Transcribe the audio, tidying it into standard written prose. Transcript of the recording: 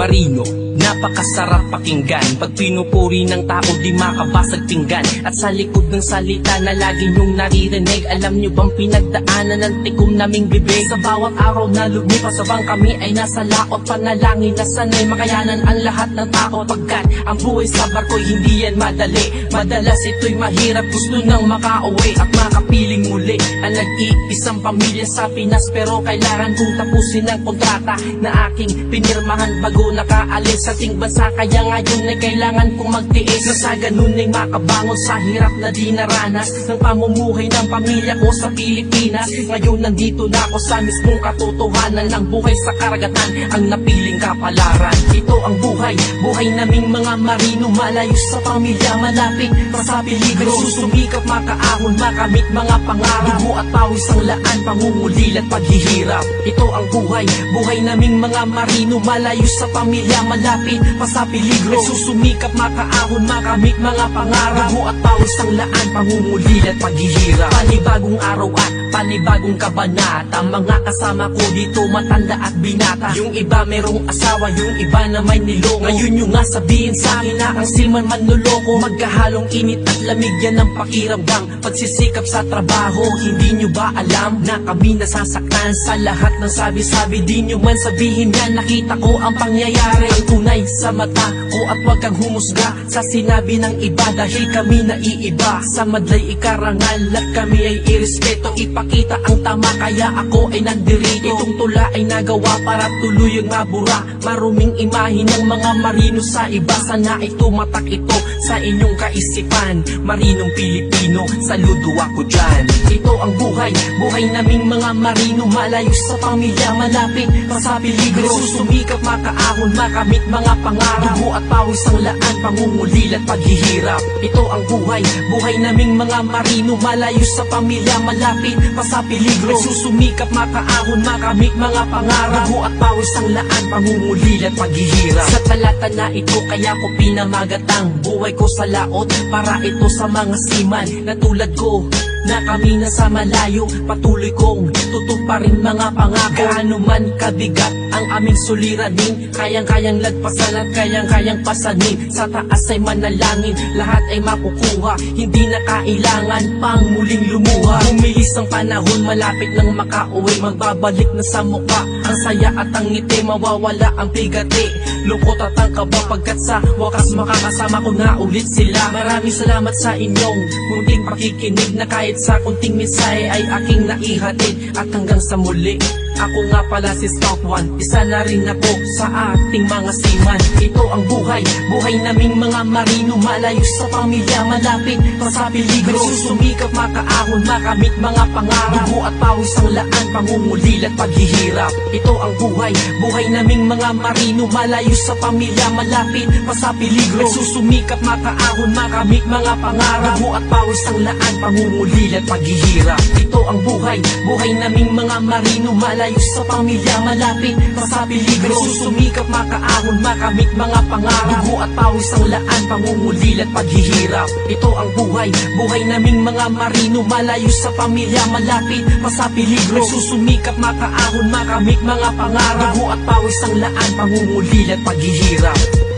marino, napakasarap pakinggan. Pag pinupuri ng tao di makabasag pinggan. At sa likod ng salita na lagi nyong naririnig, alam nyo bang pinagdaanan ng tikom naming bibig? Sa bawat araw na lumipas habang kami ay nasa laot, panalangin na sanay makayanan ang lahat ng tao. Pagkat ang buhay sa barko'y hindi yan madali, madalas ito'y mahirap, gusto nang makauwi at makapiling muli ang nag-iisang pamilya sa Pinas. Pero kailangan kong tapusin ang kontrata na aking pinirmahan bago nakaalis sa ating bansa. Kaya ngayon ay kailangan kong magtiis na sa ganun ay makabangon sa hirap na di naranas ng pamumuhay ng pamilya ko sa Pilipinas. Ngayon nandito na ako sa mismong katotohanan ng buhay sa karagatan, ang napiling kapalaran. Ito ang buhay, buhay naming mga marino, malayo sa pamilya, malapit pa sa peligro. Susumikap makaahon, makamit mga pangarap, dugo at pawis ang laan, pangungulil at paghihirap. Ito ang buhay, buhay naming mga marino, malayo sa pamilya, malapit pa sa peligro. Susumikap makaahon, makamit mga pangarap, dugo at pawis ang laan, pangungulil at paghihirap. Panibagong araw at panibagong kabanata, mga kasama ko dito matanda at binata. Yung iba merong asawa, yung iba na may niloko. Ngayon yung nga sabihin sa akin na ang silman manloloko. Magkahalong init at lamig yan ang pakiramdam, pagsisikap sa trabaho. Hindi nyo ba alam na kami nasasaktan sa lahat ng sabi-sabi? Di nyo man sabihin yan, nakita ko ang pangyayari, ang tunay sa mata ko. At wag kang humusga sa sinabi ng iba, dahil kami naiiba. Sa madlay ikarangal at kami ay irespeto, ipakita ang tama kaya ako ay nandirito. Itong tula ay nagawa para tuluyang mabura maruming imahe ng mga marino sa iba. Sana ay tumatak ito sa inyong kaisipan, marinong Pilipino, saludo ako dyan. Ito ang buhay, buhay naming mga marino, malayo sa pamilya, malapit pa sa peligro. Susumikap makaahon, makamit mga pangarap, dugo at pawis ang laan, pangungulil at paghihirap. Ito ang buhay, buhay naming mga marino, malayo sa pamilya, malapit pa sa peligro. Susumikap makaahon, makamit mga pangarap, dugo at pawis ang laan, pangungulil at paghihirap. Sa talata na ito kaya ko pinamagatang buhay ko sa laot, para ito sa mga siman na tulad ko, na kami na sa malayo, patuloy kong tutuparin mga pangako. Gaano man kabigat ang aming suliranin, kayang-kayang lagpasan at kayang-kayang pasanin. Sa taas ay manalangin, lahat ay makukuha, hindi na kailangan pang muling lumuha. Bumilis ang panahon, malapit nang makauwi, magbabalik na sa mukha ang saya at ang ngiti, mawawala ang bigati, lungkot at ang kaba, pagkat sa wakas makakasama ko na ulit sila. Maraming salamat sa inyong munting pakikinig, na kahit sa kunting mensahe ay aking naihatid. At hanggang sa muli, ako nga pala si Scout One, isa na rin ako sa ating mga seaman. Ito ang buhay, buhay naming mga marino, malayo sa pamilya, malapit pa sa peligro. Susumikap makaahon, makamit mga pangarap, dugo at pawis ang laan, pangungulil at paghihirap. Ito ang buhay, buhay naming mga marino, malayo sa pamilya, malapit pa sa peligro. Susumikap makaahon, makamit mga pangarap, dugo at pawis ang laan, pangungulil at paghihirap. Ito ang buhay, buhay naming mga marino, malayo sa pamilya, malapit pa sa peligro. Susumikap makaahon, makamit mga pangarap, dugo at pawis ang laan, pangungulil at paghihirap. Ito ang buhay, buhay naming mga marino, malayo sa pamilya, malapit pa sa peligro. Susumikap makaahon, makamit mga pangarap, dugo at pawis ang laan, pangungulil at paghihirap.